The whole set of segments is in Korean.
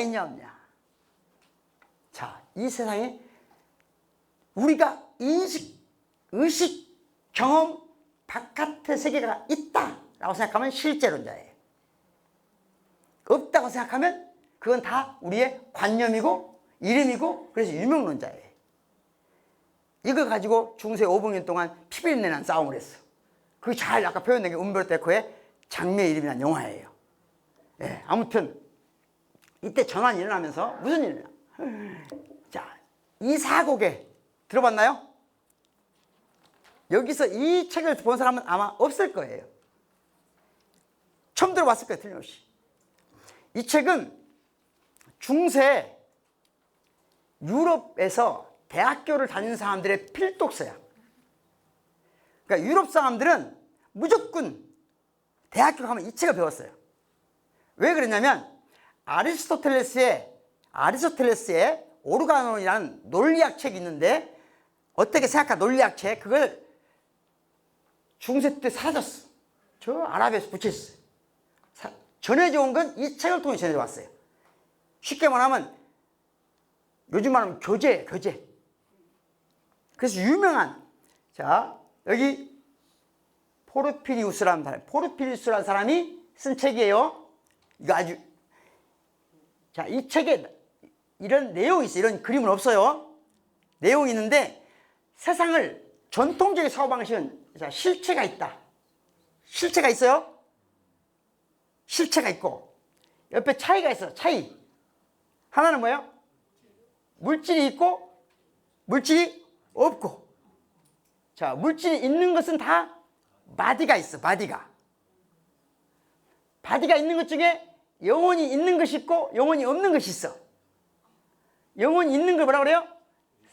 있냐 없냐. 자, 이 세상에 우리가 인식, 의식, 경험 바깥의 세계가 있다라고 생각하면 실제론자예요. 없다고 생각하면 그건 다 우리의 관념이고 이름이고 그래서 유명론자예요. 이걸 가지고 중세 500년 동안 피비린내난 싸움을 했어. 그게 잘 아까 표현된 게 umberto 에코의 장미의 이름이라는 영화예요. 예, 아무튼 이때 전환이 일어나면서 무슨 일이냐. 자, 이 사고계 들어봤나요? 여기서 이 책을 본 사람은 아마 없을 거예요. 처음 들어봤을 거예요, 틀림없이. 이 책은 중세 유럽에서 대학교를 다니는 사람들의 필독서야. 그러니까 유럽 사람들은 무조건 대학교 가면 이 책을 배웠어요. 왜 그랬냐면 아리스토텔레스의 오르가논이라는 논리학 책이 있는데 어떻게 생각하 논리학 책 그걸 중세 때 사라졌어. 저 아랍에서 붙였어요. 전해져 온 건 이 책을 통해 전해져 왔어요. 쉽게 말하면 요즘 말하면 교재. 그래서 유명한 자 여기 포르피리우스라는 사람이 쓴 책이에요. 이거 아주 자 이 책에 이런 내용이 있어요. 이런 그림은 없어요. 내용이 있는데 세상을 전통적인 사고방식은 자, 실체가 있다. 실체가 있어요. 실체가 있고 옆에 차이가 있어. 차이. 하나는 뭐예요? 물질이 있고 물질이 없고. 자, 물질이 있는 것은 다 바디가 있어. 바디가 있는 것 중에 영혼이 있는 것이 있고 영혼이 없는 것이 있어. 영혼이 있는 걸 뭐라 그래요?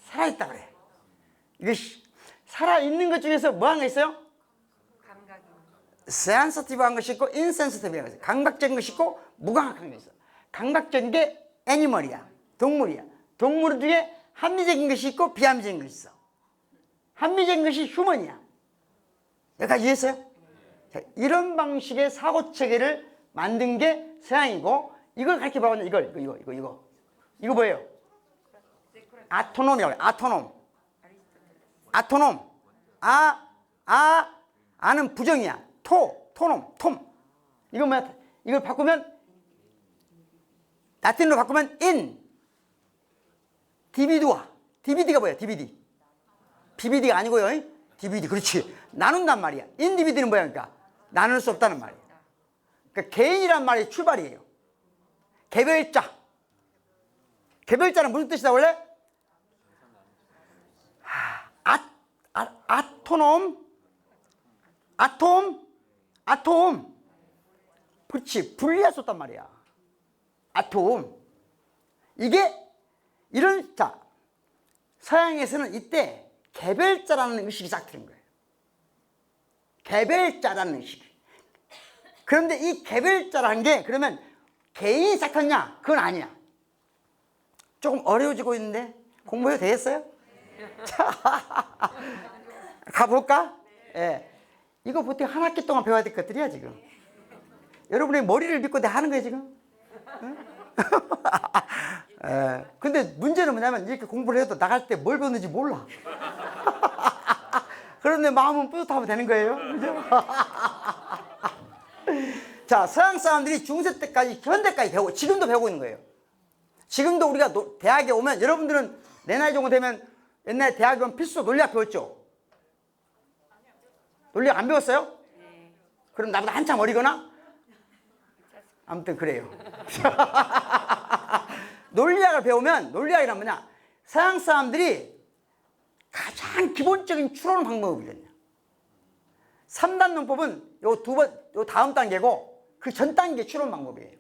살아있다 그래. 이것이 살아있는 것 중에서 뭐 하는 거 있어요? 센서티브한 것이 있고 인센서티브한 것이 있어. 감각적인 것이 있고 무감각한 것이 있어. 감각적인 게 애니멀이야. 동물이야. 동물 중에 합리적인 것이 있고 비합리적인 것이 있어. 합리적인 것이 휴먼이야. 여기까지 이해했어요? 자, 이런 방식의 사고체계를 만든 게 서양이고 이걸 가르쳐 봐봤냐. 이거 뭐예요? 아토놈이라고 해요. 아토놈. 아는 부정이야. 톰. 이거 뭐야? 이걸 바꾸면 라틴어로 바꾸면 디비두아. DVD가 뭐야? BBD가 아니고요. DVD. 그렇지. 나눈단 말이야. 인디비드는 뭐야? 그러니까 나눌 수 없다는 말이야. 그러니까 개인이란 말이 출발이에요. 개별자는 무슨 뜻이다 원래? 아톰. 그렇지. 분리할 수 없단 말이야. 아톰. 이게 이런 자 서양에서는 이때 개별자라는 의식이 시작되는 거예요. 개별자라는 의식. 그런데 이 개별자라는 게 그러면 개인이 시작했냐? 그건 아니야. 조금 어려워지고 있는데 공부해도 되겠어요? 자, 가볼까? 예. 이거 보통 한 학기 동안 배워야 될 것들이야 지금. 여러분의 머리를 믿고 내가 하는 거예요 지금. 응? 근데 문제는 뭐냐면 이렇게 공부를 해도 나갈 때 뭘 배웠는지 몰라. 그런데 마음은 뿌듯하면 되는 거예요. 그죠? 자, 서양 사람들이 중세 때까지 현대까지 배우고 지금도 배우고 있는 거예요. 지금도 우리가 대학에 오면 여러분들은 내 나이 정도 되면 옛날에 대학에 오면 필수 논리학 배웠죠? 논리학 안 배웠어요? 그럼 나보다 한참 어리거나? 아무튼 그래요. 논리학을 배우면 논리학이란 뭐냐? 서양 사람들이 가장 기본적인 추론 방법이거든요. 3단 논법은 요 다음 단계고 그 전 단계 추론 방법이에요.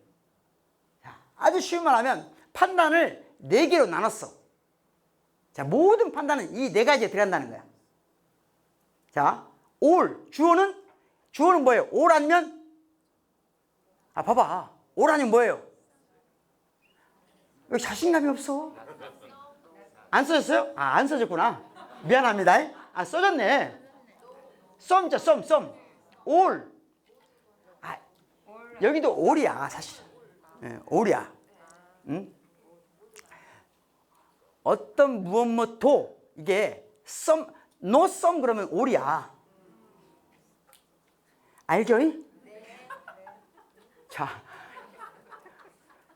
자, 아주 쉬운 말 하면 판단을 4개로 나눴어. 자, 모든 판단은 이 4가지에 들어간다는 거야. 자, 주어는 뭐예요? 올 아니면 봐봐. 올 아니면 뭐예요? 여기 자신감이 없어. 안 써졌어요? 안 써졌구나. 미안합니다. 써졌네. 썸. 올. 여기도 올이야, 사실. 예, 올이야. 응? 어떤 무엇도 이게 no some 그러면 올이야. 알죠? 자,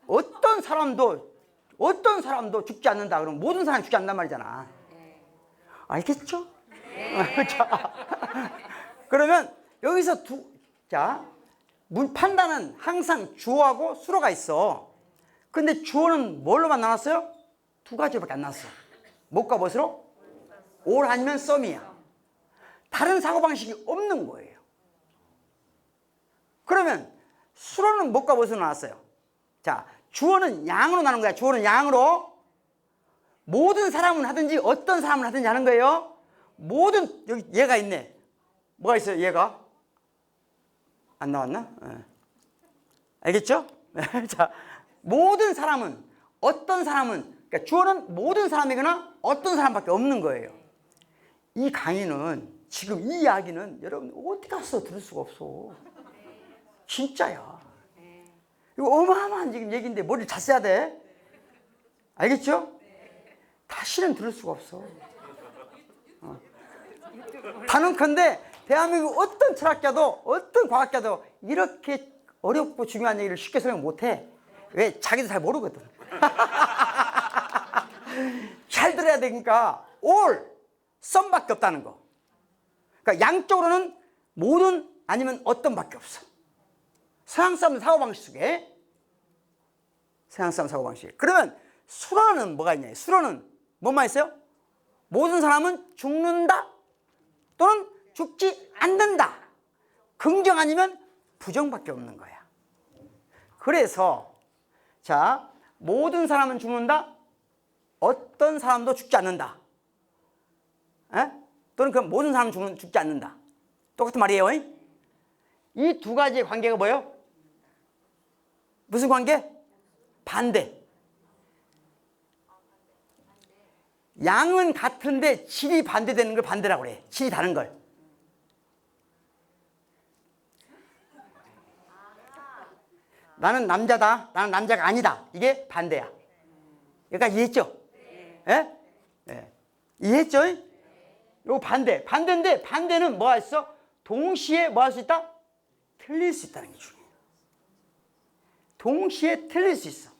어떤 사람도 죽지 않는다. 그러면 모든 사람이 죽지 않는단 말이잖아. 알겠죠? 자, 그러면 여기서 판단은 항상 주어하고 수로가 있어. 근데 주어는 뭘로만 나눴어요? 두 가지밖에 안 나왔어. 뭐과 무엇으로? 올 아니면 썸이야. 다른 사고방식이 없는 거예요. 그러면 수로는 뭐과 무엇으로 나왔어요? 자, 주어는 양으로 나눈 거야. 주어는 양으로. 모든 사람은 하든지 어떤 사람은 하든지 하는 거예요. 여기 얘가 있네. 뭐가 있어요? 얘가 안 나왔나? 네. 알겠죠? 자, 모든 사람은 어떤 사람은, 그러니까 주어는 모든 사람이거나 어떤 사람밖에 없는 거예요. 이 강의는 지금 이 이야기는 여러분 어디 가서 들을 수가 없어. 진짜야. 이거 어마어마한 지금 얘기인데 머리를 잘 써야 돼. 알겠죠? 다시는 들을 수가 없어. 단언컨대 대한민국 어떤 철학자도 어떤 과학자도 이렇게 어렵고 중요한 얘기를 쉽게 설명 못해. 왜? 자기도 잘 모르거든. 잘 들어야 되니까 all, some밖에 없다는 거. 그러니까 양쪽으로는 모든 아니면 어떤 밖에 없어. 서양 사람 사고방식 속에. 서양 사람 사고방식. 그러면 수로는 뭐가 있냐? 수로는 뭐만 있어요? 모든 사람은 죽는다 또는 죽지 않는다. 긍정 아니면 부정밖에 없는 거야. 그래서 자, 모든 사람은 죽는다. 어떤 사람도 죽지 않는다. 에? 또는 그 모든 사람은 죽지 않는다. 똑같은 말이에요. 이 두 가지의 관계가 뭐예요? 무슨 관계? 반대. 양은 같은데 질이 반대되는 걸 반대라고 그래. 질이 다른 걸. 나는 남자다. 나는 남자가 아니다. 이게 반대야. 그러니까 이해했죠? 예? 예. 이해했죠? 이거 반대. 반대인데 반대는 뭐가 있어? 동시에 뭐 할 수 있다? 틀릴 수 있다는 게 중요해요. 동시에 틀릴 수 있어.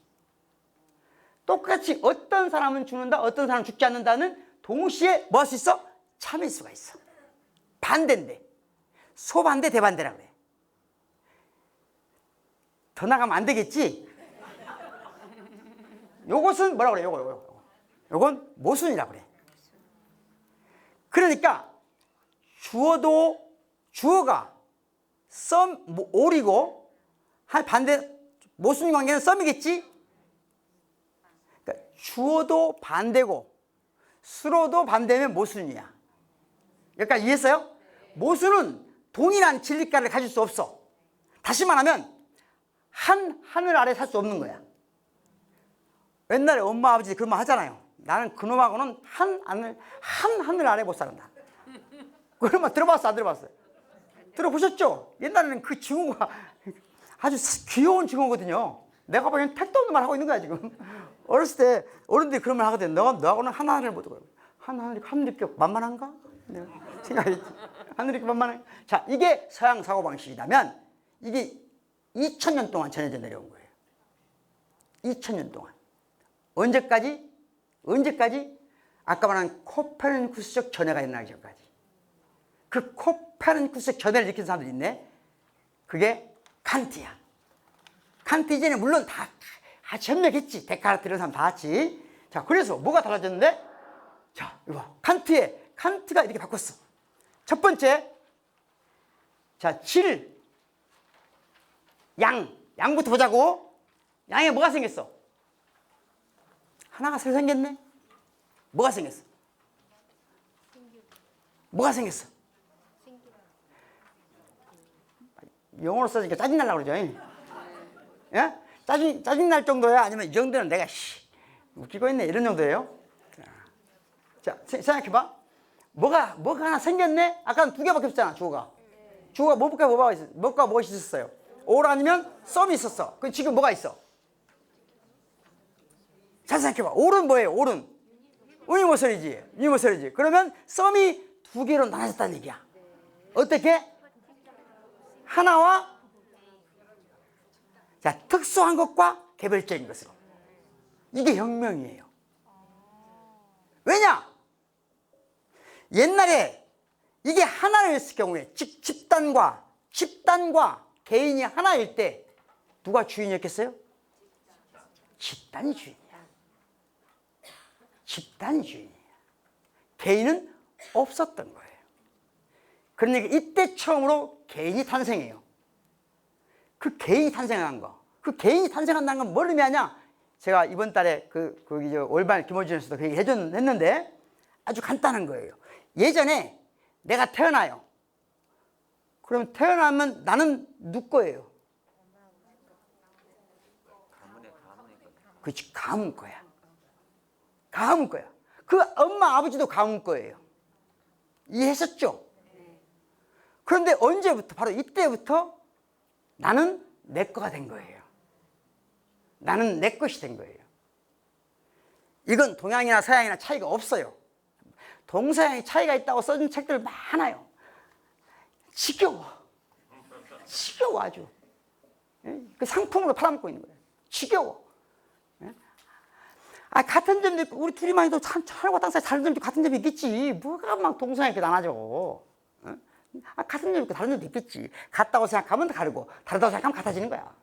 똑같이 어떤 사람은 죽는다, 어떤 사람은 죽지 않는다는 동시에 뭐 할 수 있어? 참을 수가 있어. 반대인데. 소반대, 대반대라고 그래. 더 나가면 안 되겠지? 요것은 뭐라고 그래? 요건 모순이라고 그래. 그러니까 주어가 all이고 한 반대 모순 관계는 썸이겠지? 그러니까 주어도 반대고 수로도 반대면 모순이야. 여기까지 이해했어요? 모순은 동일한 진리가를 가질 수 없어. 다시 말하면 한 하늘 아래 살 수 없는 거야. 옛날에 엄마 아버지 그런 말 하잖아요. 나는 그놈하고는 한 하늘 아래 못 산다. 그런 말 들어봤어, 안 들어봤어요? 들어보셨죠? 옛날에는 그 증오가 아주 귀여운 증오거든요. 내가 보기엔 택도 없는 말 하고 있는 거야 지금. 어렸을 때 어른들이 그런 말 하거든. 너하고는 한 하늘을 못 두고. 하늘이 만만한가? 생각했지. 하늘이 만만한가? 자, 이게 서양 사고방식이라면 이게 2000년 동안 전해져 내려온 거예요. 2000년 동안. 언제까지? 아까 말한 코페르니쿠스적 전해가 일어나기 전까지. 그 코페르니쿠스적 전해를 일으킨 사람들이 있네. 그게 칸트야. 칸트 이전에 물론 다 현명했지. 데카르트 이런 사람 다 했지. 자, 그래서 뭐가 달라졌는데? 자, 이거 봐. 칸트가 이렇게 바꿨어. 첫 번째, 자, 질, 양부터 보자고. 양에 뭐가 생겼어? 하나가 새로 생겼네? 뭐가 생겼어? 뭐가 생겼어? 영어로 써니까 짜증나려고 그러죠. 예? 짜증날 정도야? 아니면 이 정도는 내가 웃기고 있네 이런 정도예요? 자, 생각해봐. 뭐가 하나 생겼네? 아까는 두 개밖에 없잖아, 주어가. 주어가 뭐가 무엇이 있었어요? all 아니면 썸이 있었어. 그럼 지금 뭐가 있어? 잘 생각해봐. 올은 뭐예요? 올은 유니버설이지. 유니버설이지. 그러면 썸이 두 개로 나눠졌다는 얘기야. 어떻게? 하나와 자, 특수한 것과 개별적인 것으로. 이게 혁명이에요. 왜냐? 옛날에 이게 하나였을 경우에, 즉 집단과 개인이 하나일 때 누가 주인이었겠어요? 집단이 주인이야. 집단이 주인이야. 개인은 없었던 거예요. 그러니까 이때 처음으로 개인이 탄생해요. 그 개인이 탄생한 거. 그 개인이 탄생한다는 건 뭘 의미하냐? 제가 이번 달에 거기 올발 김호준에서도 그 얘기 했는데 아주 간단한 거예요. 예전에 내가 태어나요. 그럼 태어나면 나는 누구 거예요? 그렇지, 가문 거야. 가문 거야. 그 엄마 아버지도 가문 거예요. 이해했었죠? 그런데 언제부터? 바로 이때부터 나는 내 거가 된 거예요. 나는 내 것이 된 거예요. 이건 동양이나 서양이나 차이가 없어요. 동서양의 차이가 있다고 써준 책들 많아요. 지겨워. 지겨워 아주. 그 상품으로 팔아먹고 있는 거예요. 지겨워. 아, 같은 점도 있고 우리 둘이만 해도 하늘과 땅 사이 다른 점도 같은 점이 있겠지. 뭐가 막 동서양 이렇게 나눠져. 아, 같은 점이 있고 다른 점도 있겠지. 같다고 생각하면 다르고 다르다고 생각하면 같아지는 거야.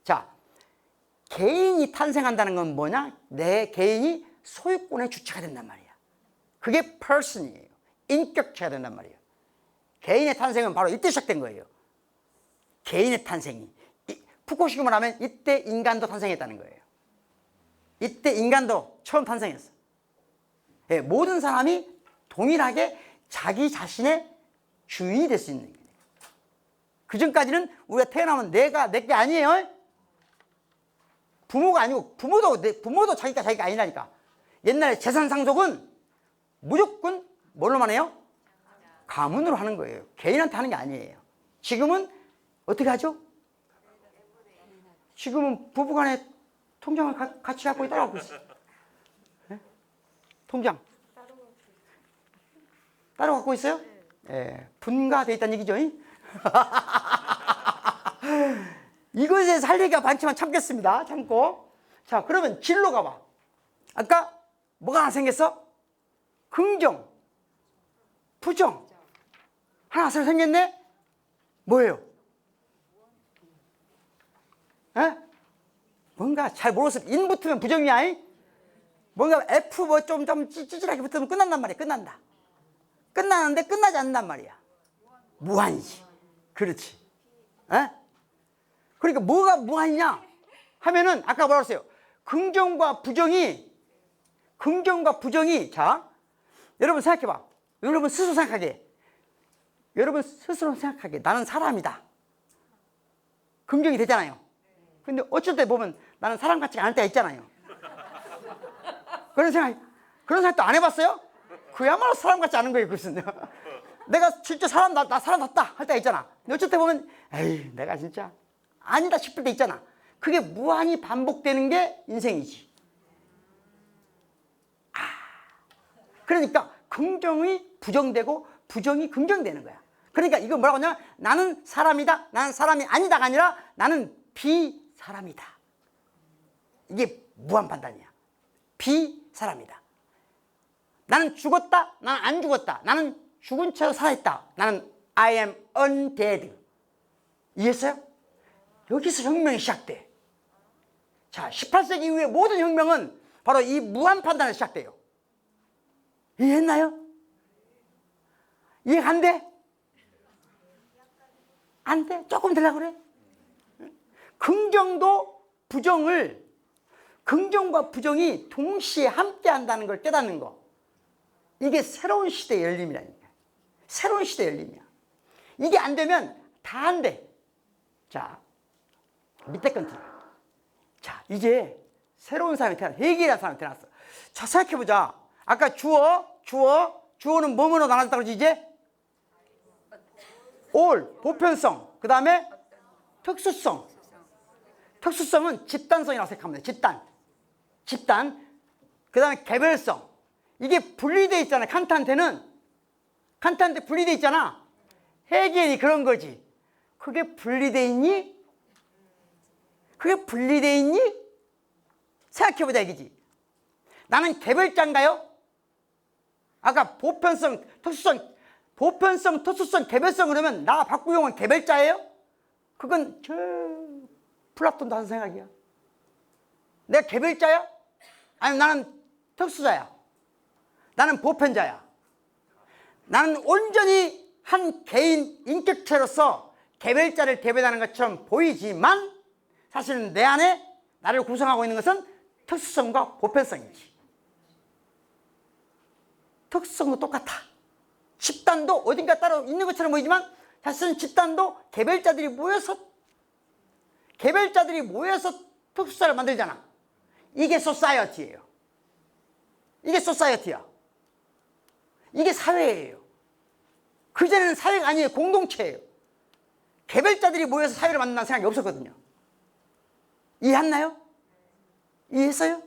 자, 개인이 탄생한다는 건 뭐냐? 내 개인이 소유권의 주체가 된단 말이야. 그게 person이에요. 인격체가 된단 말이에요. 개인의 탄생은 바로 이때 시작된 거예요. 개인의 탄생이. 푸코시기 말하면 이때 인간도 탄생했다는 거예요. 이때 인간도 처음 탄생했어. 예, 모든 사람이 동일하게 자기 자신의 주인이 될 수 있는 거예요. 그 전까지는 우리가 태어나면 내가 내게 아니에요. 부모가 아니고 부모도 자기가 아니라니까. 옛날에 재산 상속은 무조건 뭘로만 해요? 가문으로 하는 거예요. 개인한테 하는 게 아니에요. 지금은 어떻게 하죠? 지금은 부부간에 통장을 같이 갖고 따라가고 있어. 네? 통장 따로 갖고 있어요? 예, 분가돼 있다는 얘기죠. 이것에 대해서 할 얘기가 많지만 참겠습니다. 참고. 자, 그러면 진로 가봐. 아까 뭐가 하나 생겼어? 긍정, 부정. 하나 새로 생겼네? 뭐예요? 에? 뭔가 잘 모르겠어. 인 붙으면 부정이야. 뭔가 F 뭐 좀 찌질하게 붙으면 끝난단 말이야. 끝난다. 끝나는데 끝나지 않는단 말이야. 무한이지. 그렇지. 에? 그러니까 뭐가 무한이냐 하면은 아까 뭐라고 했어요? 긍정과 부정이 자, 여러분 생각해봐. 여러분 스스로 생각하게 나는 사람이다. 긍정이 되잖아요. 근데 어쩔 때 보면 나는 사람 같지 않을 때가 있잖아요. 그런 생각도 안 해봤어요? 그야말로 사람 같지 않은 거예요. 그것은 내가 진짜 나 사람답다 할 때가 있잖아. 근데 어쩔 때 보면 에이 내가 진짜 아니다 싶을 때 있잖아. 그게 무한히 반복되는 게 인생이지. 그러니까 긍정이 부정되고 부정이 긍정되는 거야. 그러니까 이거 뭐라고 하냐? 나는 사람이다. 나는 사람이 아니다가 아니라 나는 비사람이다. 이게 무한 판단이야. 비사람이다. 나는 죽었다. 나는 안 죽었다. 나는 죽은 채로 살아있다. 나는 I am undead. 이해했어요? 여기서 혁명이 시작돼. 자, 18세기 이후의 모든 혁명은 바로 이 무한 판단에서 시작돼요. 이해했나요? 이해가 안 돼? 안 돼? 조금 들려고 그래? 긍정과 부정이 동시에 함께 한다는 걸 깨닫는 거. 이게 새로운 시대의 열림이라니까. 새로운 시대의 열림이야. 이게 안 되면 다 안 돼. 자, 밑에 건 들어. 자, 이제 새로운 사람이 태어났어. 회개라는 사람이 태어났어. 자, 생각해보자. 아까 주어는 뭐뭐로 나눠졌다고 그러지, 이제? all, 보편성. 그 다음에 특수성. 특수성은 집단성이라고 생각하면 돼. 집단. 집단, 그 다음에 개별성. 이게 분리되어 있잖아. 칸트한테 분리되어 있잖아. 헤겔이 그런 거지. 그게 분리되어 있니? 그게 분리되어 있니? 생각해보자 이거지. 나는 개별자인가요? 아까 보편성, 특수성, 개별성 그러면 나 박구용은 개별자예요? 그건 플라톤도 하는 생각이야. 내가 개별자야? 아니면 나는 특수자야? 나는 보편자야? 나는 온전히 한 개인 인격체로서 개별자를 대변하는 것처럼 보이지만 사실은 내 안에 나를 구성하고 있는 것은 특수성과 보편성이지. 특수성도 똑같아. 집단도 어딘가 따로 있는 것처럼 보이지만 사실은 집단도 개별자들이 모여서 특수사를 만들잖아. 이게 소사이어티예요. 이게 소사이어티야. 이게 사회예요. 그전에는 사회가 아니에요. 공동체예요. 개별자들이 모여서 사회를 만든다는 생각이 없었거든요. 이해했나요? 이해했어요?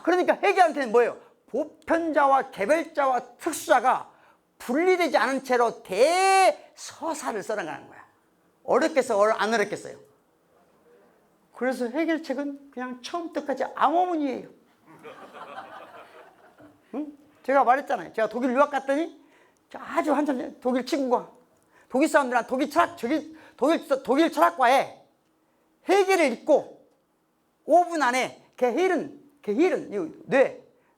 그러니까 헤겔한테는 뭐예요? 보편자와 개별자와 특수자가 분리되지 않은 채로 대서사를 써나가는 거야. 어렵겠어? 안 어렵겠어요? 그래서 헤겔 책은 그냥 처음부터까지 암호문이에요. 응? 제가 말했잖아요. 제가 독일 유학 갔더니 아주 한참 독일 친구가 독일 사람들한 독일 철학과에 헤겔을 읽고 5분 안에 게히른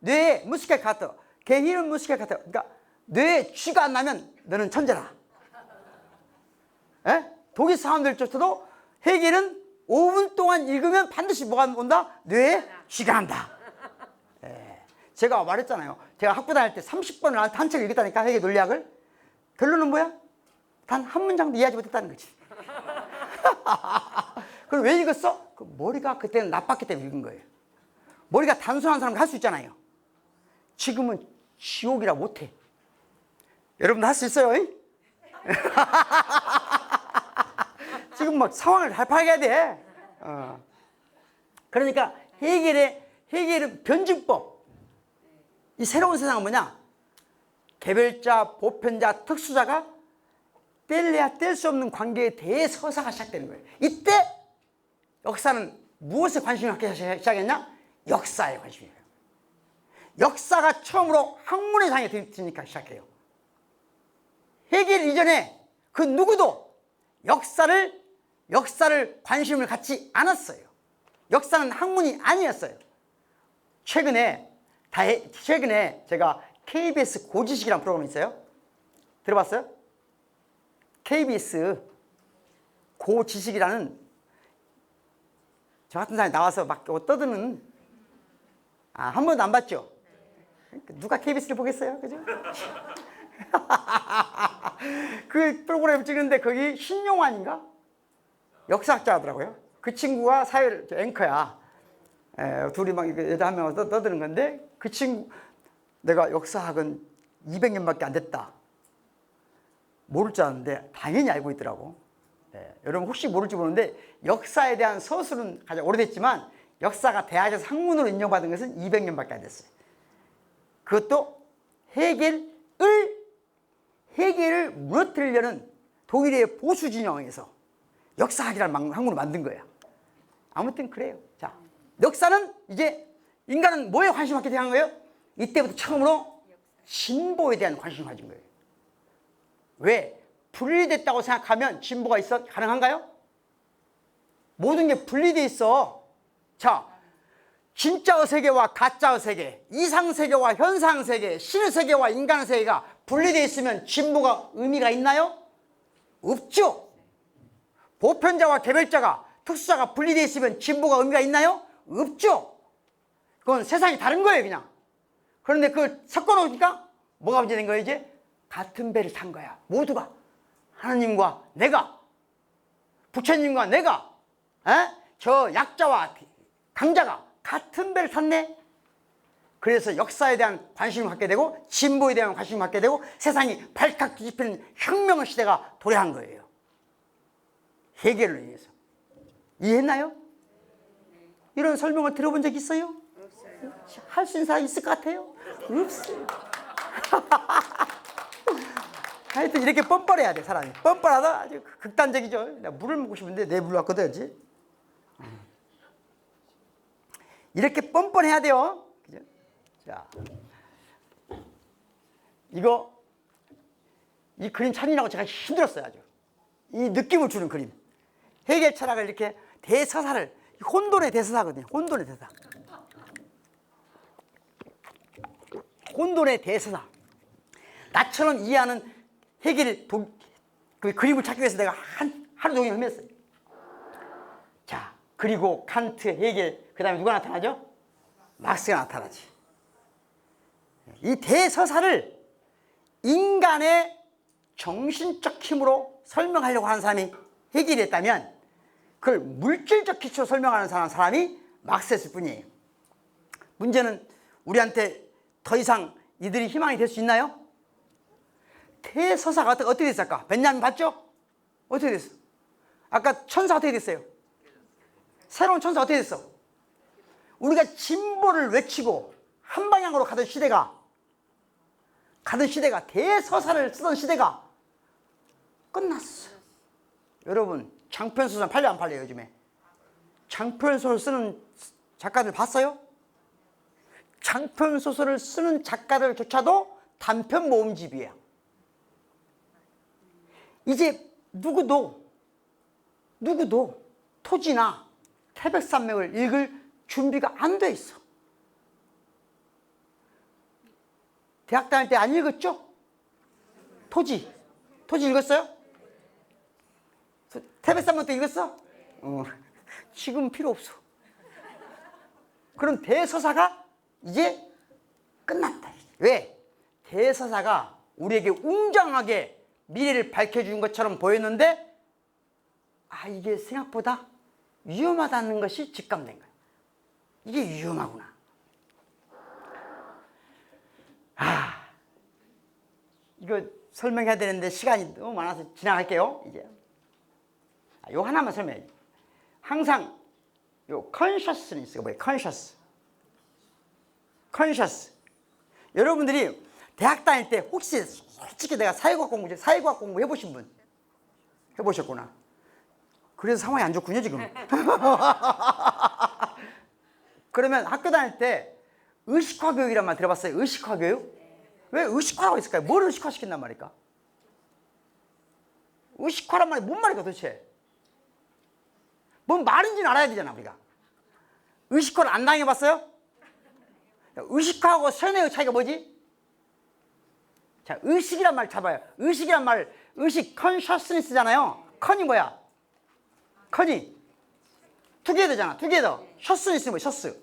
뇌에 무스켈카터, 게히른 무스켈카터. 그러니까 뇌에 쥐가 안 나면 너는 천재라. 에? 독일 사람들조차도 헤겔은 5분 동안 읽으면 반드시 뭐가 온다? 뇌에 쥐가 난다. 제가 말했잖아요. 제가 학교 다닐 때 30번을 한 책을 읽었다니까, 헤겔 논리학을. 결론은 뭐야? 단 한 문장도 이해하지 못했다는 거지. 그럼 왜 읽었어? 그 머리가 그때는 나빴기 때문에 읽은 거예요. 머리가 단순한 사람은 할 수 있잖아요. 지금은 지옥이라 못해. 여러분도 할 수 있어요? 지금 막 상황을 잘 파악해야 돼. 그러니까 헤겔의 변증법. 이 새로운 세상은 뭐냐? 개별자, 보편자, 특수자가 뗄래야 뗄 수 없는 관계에 대해 서사가 시작되는 거예요. 이때 역사는 무엇에 관심을 갖기 시작했냐? 역사에 관심이에요. 역사가 처음으로 학문의 상에 드니까 시작해요. 헤겔 이전에 그 누구도 역사를 관심을 갖지 않았어요. 역사는 학문이 아니었어요. 최근에 제가 KBS 고지식이라는 프로그램이 있어요. 들어봤어요? KBS 고지식이라는 저 같은 사람이 나와서 막 떠드는, 한 번도 안 봤죠? 누가 KBS를 보겠어요? 그죠? 그 프로그램 찍는데 거기 신용환인가? 역사학자더라고요. 그 친구가 앵커야. 둘이 막 여자 한 명을 떠드는 건데, 그 친구, 내가 역사학은 200년밖에 안 됐다. 모를 줄 알았는데 당연히 알고 있더라고. 여러분 혹시 모를지 모르는데 역사에 대한 서술은 가장 오래됐지만 역사가 대학에서 학문으로 인정받은 것은 200년밖에 안 됐어요. 그것도 헤겔을 무너뜨리려는 독일의 보수 진영에서 역사학이라는 학문을 만든 거야. 아무튼 그래요. 자, 역사는 이제 인간은 뭐에 관심 갖게 된 거예요? 이때부터 처음으로 진보에 대한 관심을 가진 거예요. 왜? 분리됐다고 생각하면 진보가 가능한가요? 모든 게 분리돼 있어. 자, 진짜의 세계와 가짜의 세계, 이상 세계와 현상 세계, 신의 세계와 인간의 세계가 분리돼 있으면 진보가 의미가 있나요? 없죠. 보편자와 개별자가, 특수자가 분리돼 있으면 진보가 의미가 있나요? 없죠. 그건 세상이 다른 거예요, 그냥. 그런데 그걸 섞어놓으니까 뭐가 문제된 거예요, 이제? 같은 배를 탄 거야. 모두가. 하나님과 내가, 부처님과 내가, 저 약자와 강자가 같은 배를 탔네. 그래서 역사에 대한 관심을 갖게 되고 진보에 대한 관심을 갖게 되고 세상이 발칵 뒤집히는 혁명 시대가 도래한 거예요. 헤겔로 인해서. 이해했나요? 이런 설명을 들어본 적 있어요? 없어요. 할 수 있는 사람 있을 것 같아요? 없어요. 하여튼 이렇게 뻔뻔해야 돼, 사람이. 뻔뻔하다 아주 극단적이죠. 나 물을 먹고 싶은데 내 물로 갖고 야지. 이렇게 뻔뻔해야 돼요. 그죠? 자, 이 그림 찾느라고 제가 힘들었어요, 아주. 이 느낌을 주는 그림. 해겔 철학을 이렇게 대서사를, 혼돈의 대서사거든요. 혼돈의 대서사. 혼돈의 대서사. 나처럼 이해하는 해겔 그 그림을 찾기 위해서 내가 하루 종일 헤맸어요. 자, 그리고 칸트, 해겔, 그 다음에 누가 나타나죠? 막스가 나타나지. 이 대서사를 인간의 정신적 힘으로 설명하려고 하는 사람이 해겔이었다면 그걸 물질적 기초로 설명하는 사람이 막스였을 뿐이에요. 문제는 우리한테 더 이상 이들이 희망이 될 수 있나요? 대서사가 어떻게 됐을까? 벤야민 봤죠? 어떻게 됐어? 아까 천사 어떻게 됐어요? 새로운 천사 어떻게 됐어? 우리가 진보를 외치고 한 방향으로 가던 시대가 대서사를 쓰던 시대가 끝났어. 여러분, 장편소설 팔려 안 팔려요, 요즘에? 장편소설 쓰는 작가들 봤어요? 장편소설을 쓰는 작가들조차도 단편 모음집이에요. 이제 누구도 토지나 태백산맥을 읽을 준비가 안 돼 있어. 대학 다닐 때 안 읽었죠? 토지 읽었어요? 태백산맥도 읽었어? 지금 필요 없어. 그럼 대서사가 이제 끝났다. 왜? 대서사가 우리에게 웅장하게 미래를 밝혀준 것처럼 보였는데 이게 생각보다 위험하다는 것이 직감된 거예요. 이게 위험하구나. 이거 설명해야 되는데 시간이 너무 많아서 지나갈게요. 이제 요 하나만 설명해. 항상 요 컨셔스니스가 뭐예요? 컨셔스. 여러분들이 대학 다닐 때 혹시 솔직히 내가 사회과학 공부 해보신 분? 해보셨구나. 그래서 상황이 안 좋군요, 지금. 그러면 학교 다닐 때 의식화 교육이란 말 들어봤어요? 의식화 교육? 왜 의식화라고 있을까요? 뭘 의식화시킨단 말일까? 의식화란 말이 뭔 말일까 도대체? 뭔 말인지는 알아야 되잖아, 우리가. 의식화를 안 당해봤어요? 의식화하고 선의 차이가 뭐지? 자, 의식이란 말 잡아요. 의식이란 말, 의식, 컨셔스니스잖아요. 컨이 뭐야? 컨이 투게더잖아. 투게더. 셔스니스는 뭐야?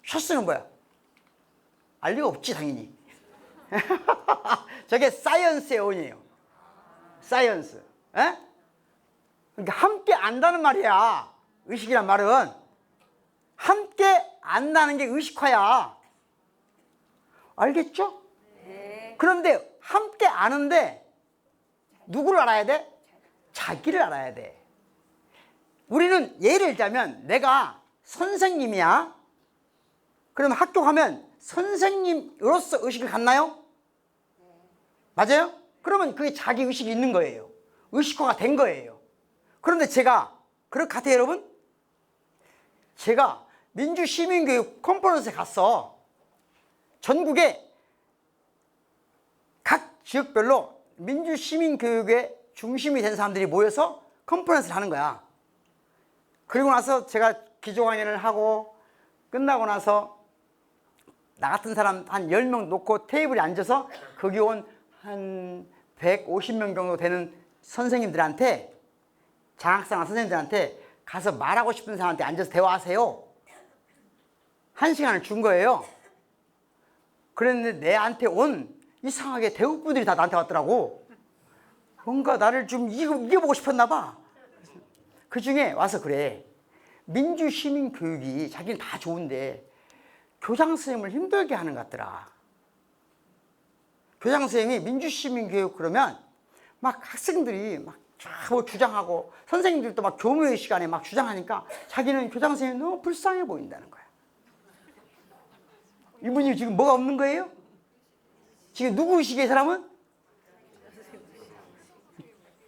셔스는 뭐야? 알 리가 없지, 당연히. 저게 사이언스의 원이에요. 사이언스. 에? 그러니까 함께 안다는 말이야. 의식이란 말은 함께 안다는 게 의식화야. 알겠죠? 네. 그런데 함께 아는데 누구를 알아야 돼? 자기를 알아야 돼. 우리는 예를 들자면 내가 선생님이야. 그러면 학교 가면 선생님으로서 의식을 갖나요? 맞아요? 그러면 그게 자기 의식이 있는 거예요. 의식화가 된 거예요. 그런데 제가 그럴 것 같아요, 여러분? 제가 민주시민교육 컨퍼런스에 갔어. 전국에 각 지역별로 민주시민교육의 중심이 된 사람들이 모여서 컨퍼런스를 하는 거야. 그리고 나서 제가 기조 강연을 하고 끝나고 나서 나 같은 사람 한 10명 놓고 테이블에 앉아서 거기 온 한 150명 정도 되는 선생님들한테, 장학생 선생님들한테 가서 말하고 싶은 사람한테 앉아서 대화하세요. 1시간을 준 거예요. 그랬는데 내한테 온 이상하게 대국분들이 다 나한테 왔더라고. 뭔가 나를 좀 이겨보고 싶었나 봐. 그 중에 와서 그래. 민주시민교육이 자기는 다 좋은데 교장 선생님을 힘들게 하는 것 같더라. 교장 선생님이 민주시민교육 그러면 막 학생들이 막 뭐 주장하고 선생님들도 막 교무회 시간에 막 주장하니까 자기는 교장 선생님이 너무 불쌍해 보인다는 거야. 이분이 지금 뭐가 없는 거예요? 지금 누구 의식의 사람은?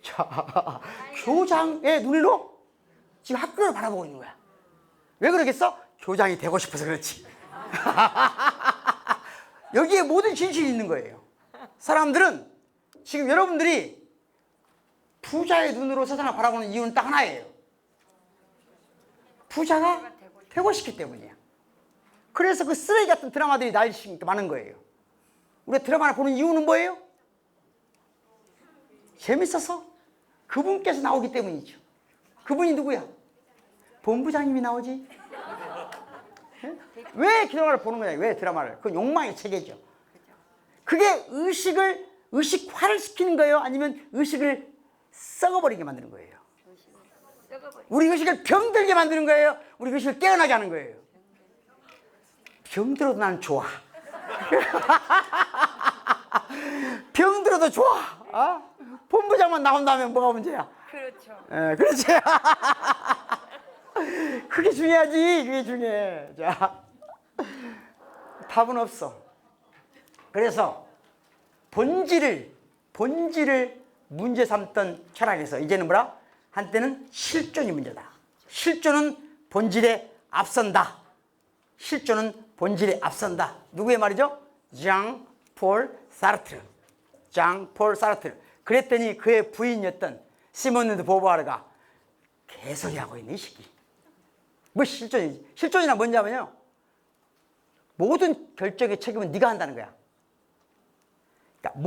자, 교장의 눈으로 지금 학교를 바라보고 있는 거야. 왜 그러겠어? 교장이 되고 싶어서 그렇지. 여기에 모든 진실이 있는 거예요. 사람들은 지금 여러분들이 부자의 눈으로 세상을 바라보는 이유는 딱 하나예요. 부자가 되고 싶기 때문이야. 그래서 그 쓰레기 같은 드라마들이 날씨 많은 거예요. 우리가 드라마를 보는 이유는 뭐예요? 재밌어서 그분께서 나오기 때문이죠. 그분이 누구야? 본부장님이 나오지. 왜 드라마를 보는 거냐? 왜 드라마를? 그 욕망의 체계죠. 그게 의식화를 시키는 거예요? 아니면 의식을 썩어버리게 만드는 거예요? 우리 의식을 병들게 만드는 거예요? 우리 의식을 깨어나게 하는 거예요? 병들어도 난 좋아. 병들어도 좋아. 어? 본부장만 나온다면 뭐가 문제야? 그렇죠. 그렇지. 그게 중요하지. 그게 중요해. 자, 답은 없어. 그래서 본질을 문제 삼던 철학에서 이제는 뭐라? 한때는 실존이 문제다. 실존은 본질에 앞선다. 실존은 본질에 앞선다. 누구의 말이죠? 장 폴 사르트르. 장 폴 사르트르. 그랬더니 그의 부인이었던 시몬드 보부아르가 개소리하고 있는 이 시기. 뭐 실존이지. 실존이나 뭔지 하면요, 모든 결정의 책임은 네가 한다는 거야. 그러니까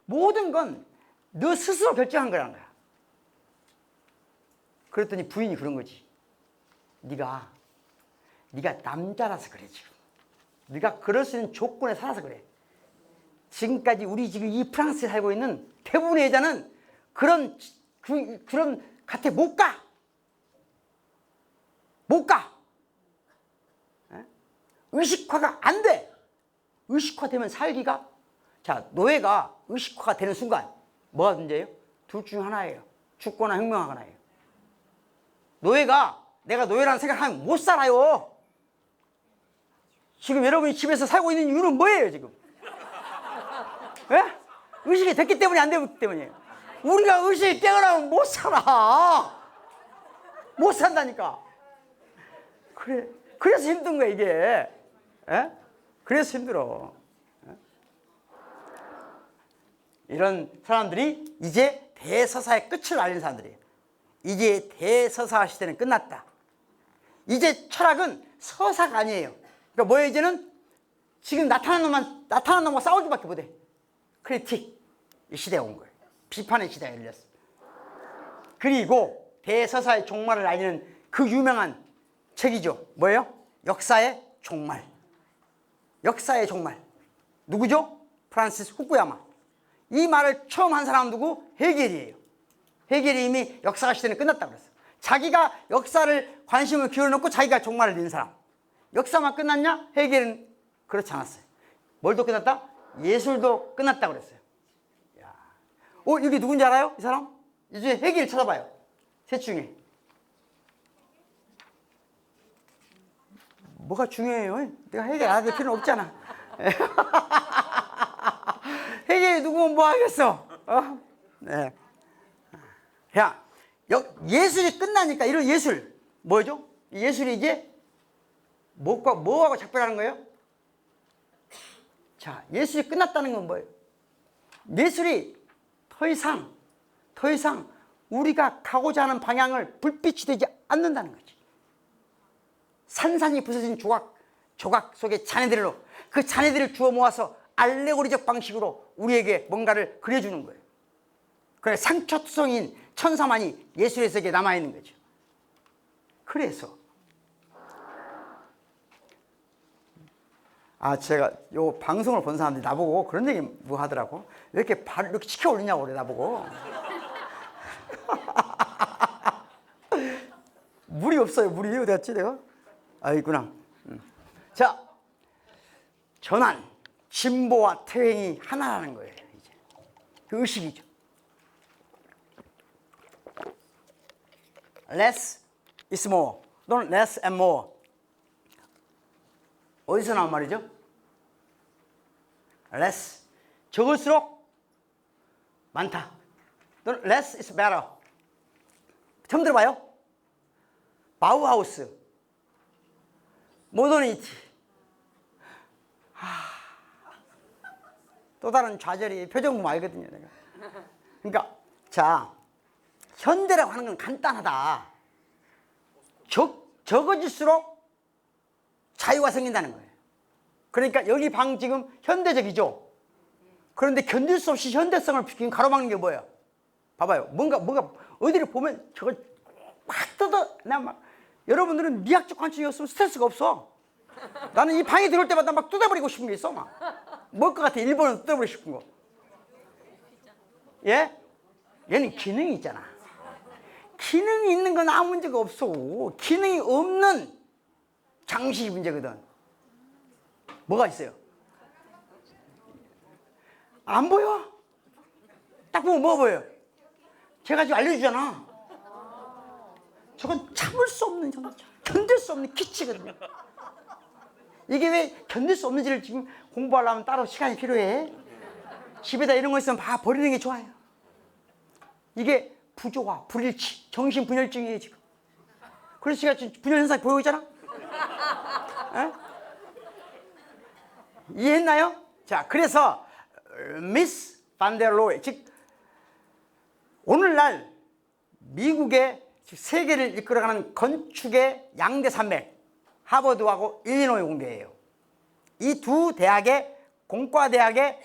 모든 건 너 스스로 결정한 거라는 거야. 그랬더니 부인이 그런 거지. 네가 남자라서 그래. 지금 네가 그럴 수 있는 조건에 살아서 그래. 지금까지 우리 지금 이 프랑스에 살고 있는 대부분의 여자는 그런 곁에 못 가. 의식화가 안 돼. 의식화되면 살기가, 자, 노예가 의식화가 되는 순간 뭐가 문제예요? 둘 중 하나예요. 죽거나 혁명하거나예요. 노예가 내가 노예라는 생각하면 못 살아요. 지금 여러분이 집에서 살고 있는 이유는 뭐예요, 지금? 예? 의식이 됐기 때문에 안 되기 때문이에요. 우리가 의식이 깨어나면 못 살아. 못 산다니까. 그래서 힘든 거야, 이게. 예? 그래서 힘들어. 예? 이런 사람들이 이제 대서사의 끝을 알린 사람들이에요. 이제 대서사 시대는 끝났다. 이제 철학은 서사가 아니에요. 그러니까 뭐예요, 이제는? 지금 나타난 놈과 싸우기밖에 못해. 크리틱. 이 시대에 온 거예요. 비판의 시대가 열렸어. 그리고 대서사의 종말을 알리는 그 유명한 책이죠. 뭐예요? 역사의 종말. 역사의 종말. 누구죠? 프란시스 후쿠야마. 이 말을 처음 한 사람은 누구? 헤겔이에요. 헤겔이 이미 역사 시대는 끝났다고 그랬어요. 자기가 역사를 관심을 기울여놓고 자기가 종말을 낸 사람. 역사만 끝났냐? 헤겔은 그렇지 않았어요. 뭘도 끝났다? 예술도 끝났다고 그랬어요. 야. 이게 누군지 알아요? 이 사람? 이제 헤겔 찾아봐요. 셋 중에. 뭐가 중요해요? 내가 헤겔 알아둘 필요는 없잖아. 헤겔이 누구면 뭐 하겠어? 네. 야, 예술이 끝나니까 이런 예술, 뭐죠? 예술이 이제 뭐하고 작별하는 거예요? 자, 예술이 끝났다는 건 뭐예요? 예술이 더 이상 우리가 가고자 하는 방향을 불빛이 되지 않는다는 거지. 산산이 부서진 조각 속의 잔해들로 그 잔해들을 주워 모아서 알레고리적 방식으로 우리에게 뭔가를 그려주는 거예요. 그래, 상처투성인 천사만이 예술의 세계에 남아있는 거죠. 그래서 제가 요 방송을 본 사람들이 나보고 그런 얘기 뭐 하더라고. 왜 이렇게 발을 이렇게 치켜 올리냐고 그래, 나보고. 물이 없어요. 물이 어디 갔지, 내가? 있구나. 자, 전환, 진보와 퇴행이 하나라는 거예요. 이제 그 의식이죠. less is more 또는 less and more. 어디서 나온 말이죠? less, 적을수록 많다. 또는 less is better. 처음 들어봐요? 바우하우스, 모더니티. 또 다른 좌절이 표정 보면 알거든요, 내가. 그러니까 자, 현대라고 하는 건 간단하다. 적어질수록 자유가 생긴다는 거예요. 그러니까 여기 방 지금 현대적이죠. 그런데 견딜 수 없이 현대성을 지금 가로막는 게 뭐예요? 봐봐요. 뭔가 어디를 보면 저걸 막 뜯어. 여러분들은 미학적 관점이었으면 스트레스가 없어. 나는 이 방에 들어올 때마다 막 뜯어버리고 싶은 게 있어. 막 뭘 것 같아? 일본은 뜯어버리고 싶은 거. 예? 얘는 기능이 있잖아. 기능이 있는 건 아무 문제가 없어. 기능이 없는 장식이 문제거든. 뭐가 있어요? 안 보여? 딱 보면 뭐 보여요? 제가 지금 알려주잖아. 저건 참을 수 없는, 견딜 수 없는 기치거든요. 이게 왜 견딜 수 없는지를 지금 공부하려면 따로 시간이 필요해. 집에다 이런 거 있으면 다 버리는 게 좋아요. 이게 부조화, 불일치, 정신분열증이에요 지금. 그래서 제가 지금 분열 현상이 보이고 있잖아. 에? 이해했나요? 자, 그래서 미스 반데로에, 즉 오늘날 미국의 세계를 이끌어가는 건축의 양대 산맥, 하버드하고 일리노이 공대예요. 이 두 대학의 공과대학의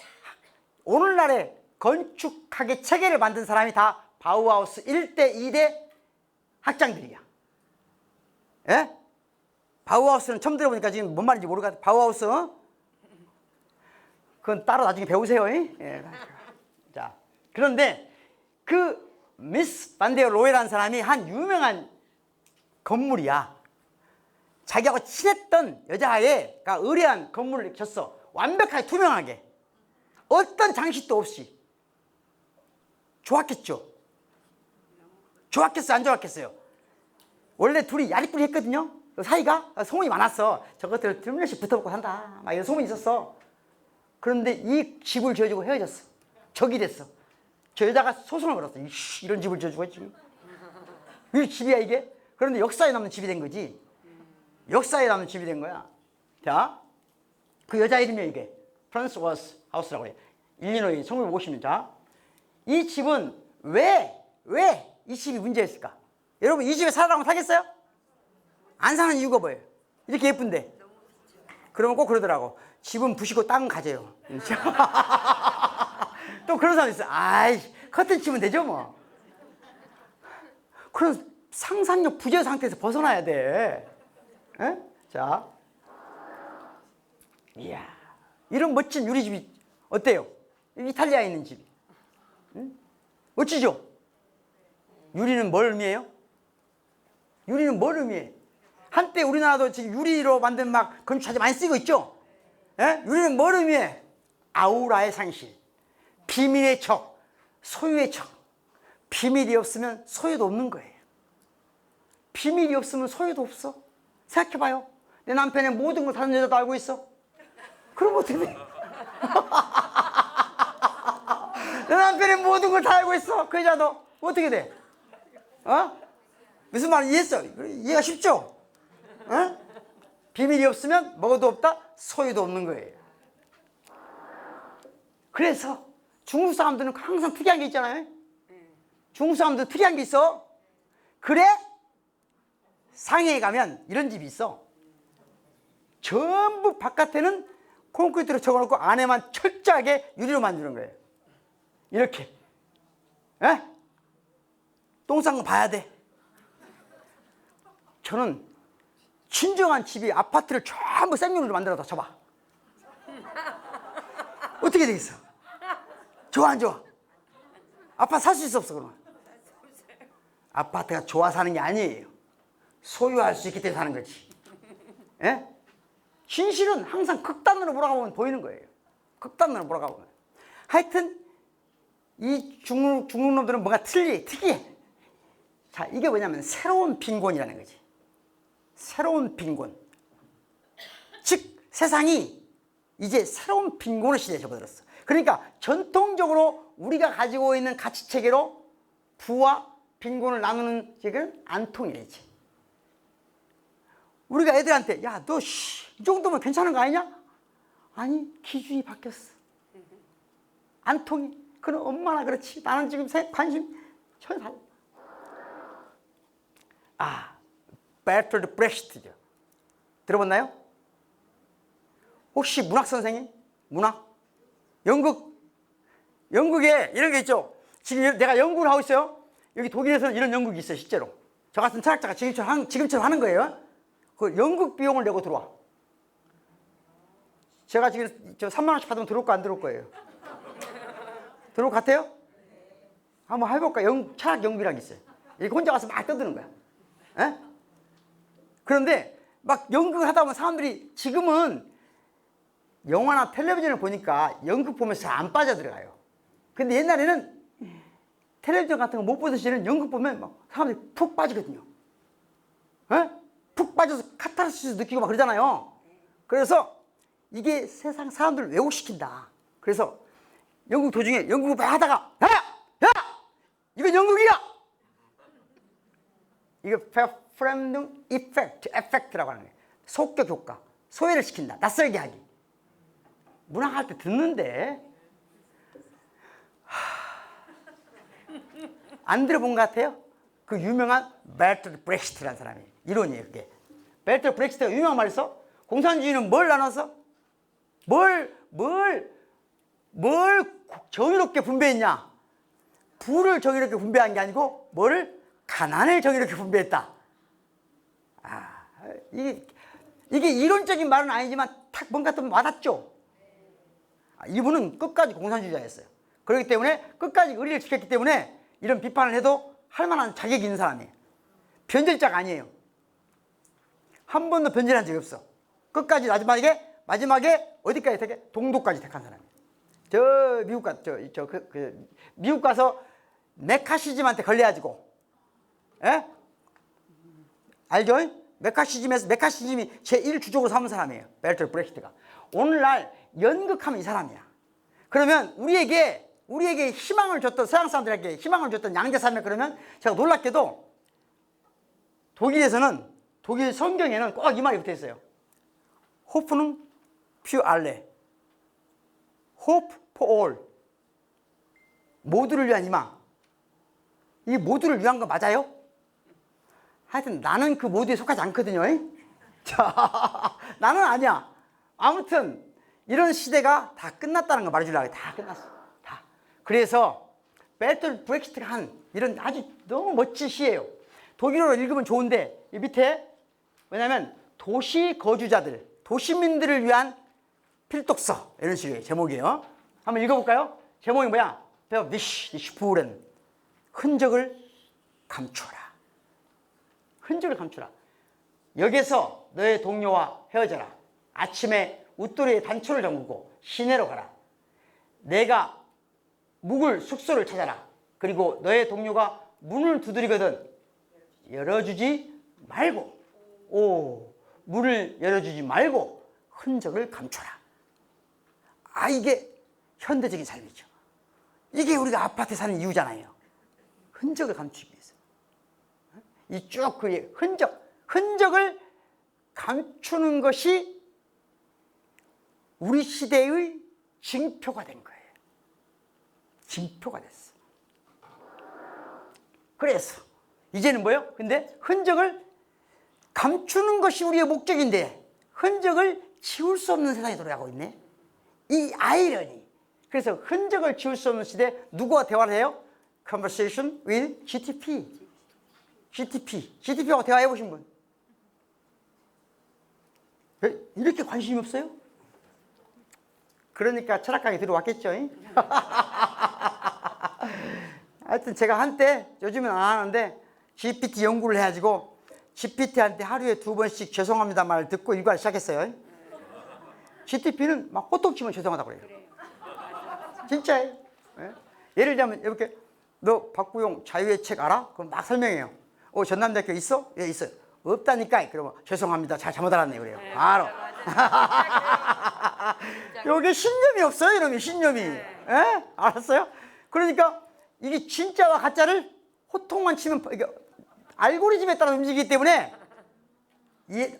오늘날의 건축학의 체계를 만든 사람이 다 바우하우스 1대, 2대 학장들이야. 예? 바우하우스는 처음 들어보니까 지금 뭔 말인지 모르겠다. 바우하우스, 그건 따로 나중에 배우세요. 예. 자, 그런데 그 미스 반데어 로에라는 사람이 한 유명한 건물이야. 자기하고 친했던 여자애가 의뢰한 건물을 줬어. 완벽하게 투명하게, 어떤 장식도 없이. 좋았겠죠? 좋았겠어요? 안 좋았겠어요? 원래 둘이 야리꾸리 했거든요. 사이가 소문이 많았어. 저것들 들면씩 붙어먹고 산다, 막 이런 소문이 있었어. 그런데 이 집을 지어주고 헤어졌어. 적이 됐어. 저 여자가 소송을 걸었어. 이런 집을 지어주고 지금 이 집이야 이게? 그런데 역사에 남는 집이 된 거지. 역사에 남는 집이 된 거야. 자, 그 여자 이름이 이게 프란스 워스 하우스라고 해. 일리노이 1950년. 자, 이 집은 왜 이 집이 문제였을까? 여러분, 이 집에 살아가면 사겠어요? 안 사는 이유가 뭐예요? 이렇게 예쁜데. 그러면 꼭 그러더라고. 집은 부시고 땅은 가져요. 또 그런 사람 있어. 아이, 커튼 치면 되죠 뭐. 그런 상상력 부재 상태에서 벗어나야 돼. 에? 자, 이야, 이런 멋진 유리집이 어때요? 이탈리아에 있는 집이. 응? 멋지죠? 유리는 뭘 의미해요? 유리는 뭘 의미해? 한때 우리나라도 지금 유리로 만든 막 건축자재 많이 쓰고 있죠? 에? 유리는 뭘 의미해? 아우라의 상실, 비밀의 척, 소유의 척. 비밀이 없으면 소유도 없는 거예요. 비밀이 없으면 소유도 없어. 생각해봐요. 내 남편의 모든 걸 다른 여자도 알고 있어. 그럼 어떻게 돼? 내 남편의 모든 걸 다 알고 있어. 그 여자도. 어떻게 돼? 어? 무슨 말 이해했어? 이해가 쉽죠? 어? 비밀이 없으면 뭐도 없다, 소유도 없는 거예요. 그래서 중국 사람들은 항상 특이한 게 있잖아요. 중국 사람들 특이한 게 있어. 그래? 상해에 가면 이런 집이 있어. 전부 바깥에는 콘크리트로 적어놓고 안에만 철저하게 유리로 만드는 거예요. 이렇게. 에? 똥 싼 거 봐야 돼. 저는 진정한 집이 아파트를 전부 생유리로 만들어서 쳐봐. 어떻게 되겠어? 좋아 안 좋아? 아파트 살 수 있어 없어 그러면? 아파트가 좋아 사는 게 아니에요. 소유할 수 있기 때문에 사는 거지. 예? 진실은 항상 극단으로 몰아가보면 보이는 거예요. 극단으로 몰아가보면. 하여튼 이 중국 놈들은 뭔가 특이해. 자, 이게 뭐냐면 새로운 빈곤이라는 거지. 새로운 빈곤. 즉 세상이 이제 새로운 빈곤의 시대에 접어들었어. 그러니까 전통적으로 우리가 가지고 있는 가치체계로 부와 빈곤을 나누는 지금 안 통일이지. 우리가 애들한테 야, 너 이 정도면 괜찮은 거 아니냐? 아니, 기준이 바뀌었어. 안 통해. 그럼 엄마나 그렇지. 나는 지금 관심 전혀 달라. 베르톨트 브레히트죠. 들어봤나요? 혹시 문학 선생님? 문학? 영국에 이런 게 있죠. 지금 내가 연구를 하고 있어요. 여기 독일에서는 이런 연극이 있어요, 실제로. 저 같은 철학자가 지금처럼 하는 거예요. 그 연극 비용을 내고 들어와. 제가 지금 저 3만 원씩 받으면 들어올 거 안 들어올 거예요? 들어올 것 같아요? 한번 해볼까? 철학 연극이라는 게 있어요. 이렇게 혼자 가서 막 떠드는 거야. 에? 그런데 막 연극을 하다 보면 사람들이 지금은 영화나 텔레비전을 보니까 연극 보면서 잘 안 빠져들어가요. 근데 옛날에는 텔레비전 같은 거 못 보던 시절에는 연극 보면 막 사람들이 푹 빠지거든요. 에? 푹 빠져서 카타르시스 느끼고 막 그러잖아요. 그래서 이게 세상 사람들을 왜곡시킨다. 그래서 연극 도중에 연극을 막 하다가 야! 이건 연극이야! 이거 프렘둥 에펙트라고 하는 거예요. 속격 효과. 소외를 시킨다. 낯설게 하기. 문학할 때 듣는데 안 들어본 것 같아요? 그 유명한 베르톨트 브레히트라는 사람이 이론이에요. 그게 베르톨트 브레히트가 유명한 말이 있어. 공산주의는 뭘 나눠서 뭘 정의롭게 분배했냐? 부를 정의롭게 분배한 게 아니고 뭐를 가난을 정의롭게 분배했다. 이게 이론적인 말은 아니지만 탁 뭔가 좀 와닿죠. 이분은 끝까지 공산주의자였어요. 그렇기 때문에 끝까지 의리를 지켰기 때문에 이런 비판을 해도 할 만한 자격이 있는 사람이에요. 변절자가 아니에요. 한 번도 변절한 적이 없어. 끝까지 마지막에 어디까지 택해? 동독까지 택한 사람이에요. 미국 가서 메카시즘한테 걸려가지고, 예? 알죠? 메카시즘이 제1주적으로 삼은 사람이에요. 베르톨트 브레히트가. 오늘날 연극하면 이 사람이야. 그러면 우리에게 희망을 줬던, 서양 사람들에게 희망을 줬던 양자산맥, 그러면 제가 놀랍게도 독일에서는, 독일 성경에는 꼭 이 말이 붙어 있어요. 호프는 퓨 알레. Hope for all. 모두를 위한 희망. 이 모두를 위한 거 맞아요? 하여튼 나는 그 모두에 속하지 않거든요. 자, 나는 아니야. 아무튼 이런 시대가 다 끝났다는 거 말해주려고. 다 끝났어. 다. 그래서 베르톨트 브레히트가 한 이런 아주 너무 멋진 시예요. 독일어로 읽으면 좋은데 이 밑에 왜냐면 도시 거주자들, 도시민들을 위한 필독서 이런 식의 제목이에요. 한번 읽어볼까요? 제목이 뭐야? 스푸른 흔적을 감추어라. 흔적을 감추라. 여기서 너의 동료와 헤어져라. 아침에 웃도리에 단초를 잠그고 시내로 가라. 내가 묵을 숙소를 찾아라. 그리고 너의 동료가 문을 두드리거든 열어주지 말고, 문을 열어주지 말고 흔적을 감춰라. 이게 현대적인 삶이죠. 이게 우리가 아파트에 사는 이유잖아요. 흔적을 감추기 위해서. 이 쭉 그 흔적을 감추는 것이 우리 시대의 징표가 된 거예요. 징표가 됐어. 그래서 이제는 뭐예요? 근데 흔적을 감추는 것이 우리의 목적인데 흔적을 지울 수 없는 세상이 돌아가고 있네. 이 아이러니. 그래서 흔적을 지울 수 없는 시대, 누구와 대화를 해요? Conversation with GTP. GTP하고 대화해 보신 분? 이렇게 관심이 없어요? 그러니까 철학강에 들어왔겠죠. 하여튼 제가 한때, 요즘은 안 하는데 GPT 연구를 해가지고 GPT한테 하루에 2번씩 죄송합니다 말을 듣고 일과를 시작했어요. GTP는 막 호통치면 죄송하다고 그래요. 진짜예요. 예를 들면 이렇게 너 박구용 자유의 책 알아? 그럼 막 설명해요. 전남대학교 있어? 예, 있어요. 없다니까. 그러면 죄송합니다. 잘못 알았네 그래요. 네, 알아. 여기 신념이 없어요, 이놈이 신념이. 네. 예? 알았어요? 그러니까 이게 진짜와 가짜를 호통만 치면 이게 알고리즘에 따라 움직이기 때문에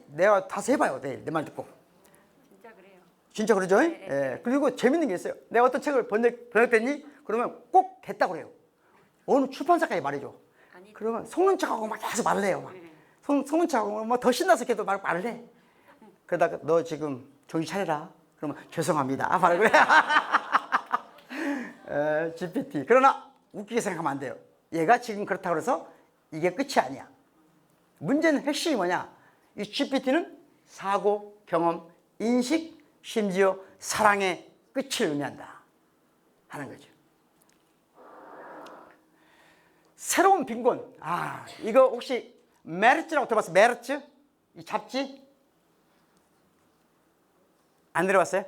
내가 다시 해봐요. 내 말 듣고. 진짜 그래요. 진짜 그러죠? 네. 예. 그리고 재밌는 게 있어요. 내가 어떤 책을 번역됐니? 그러면 꼭 됐다고 그래요. 어느 출판사까지 말해줘. 아니, 그러면 속는 척하고 막 계속 말을 해요. 막. 네. 속는 척하고 뭐 더 신나서 걔도 말을 해. 그러다가 너 지금 정신 차려라. 그러면 죄송합니다. 말을 그래. GPT. 그러나 웃기게 생각하면 안 돼요. 얘가 지금 그렇다고 해서 이게 끝이 아니야. 문제는 핵심이 뭐냐? 이 GPT는 사고, 경험, 인식, 심지어 사랑의 끝을 의미한다 하는 거죠. 새로운 빈곤. 이거 혹시 메르츠라고 들어봤어요? 메르츠? 이 잡지? 안 들어봤어요?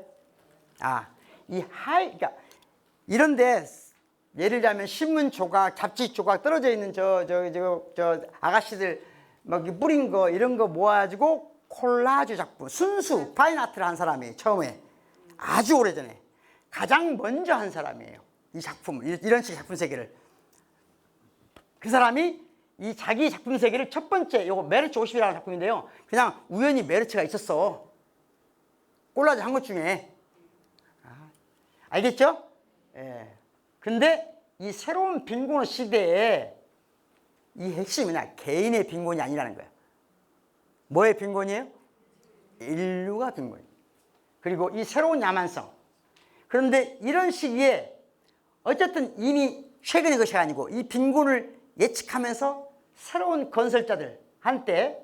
그러니까 이런데 예를 들자면 신문 조각, 잡지 조각 떨어져 있는 저 아가씨들 막 뿌린 거 이런 거 모아가지고 콜라주 작품, 순수 파인아트를 한 사람이 처음에 아주 오래전에 가장 먼저 한 사람이에요. 이 작품을, 이런 식의 작품 세계를. 그 사람이 이 자기 작품 세계를 첫 번째, 요거 메르츠 50이라는 작품인데요. 그냥 우연히 메르츠가 있었어. 콜라주 한 것 중에. 알겠죠? 예. 근데 이 새로운 빈곤 시대에 이 핵심이 뭐냐? 개인의 빈곤이 아니라는 거야. 뭐의 빈곤이에요? 인류가 빈곤이에요. 그리고 이 새로운 야만성. 그런데 이런 시기에 어쨌든 이미 최근의 것이 아니고 이 빈곤을 예측하면서 새로운 건설자들 한때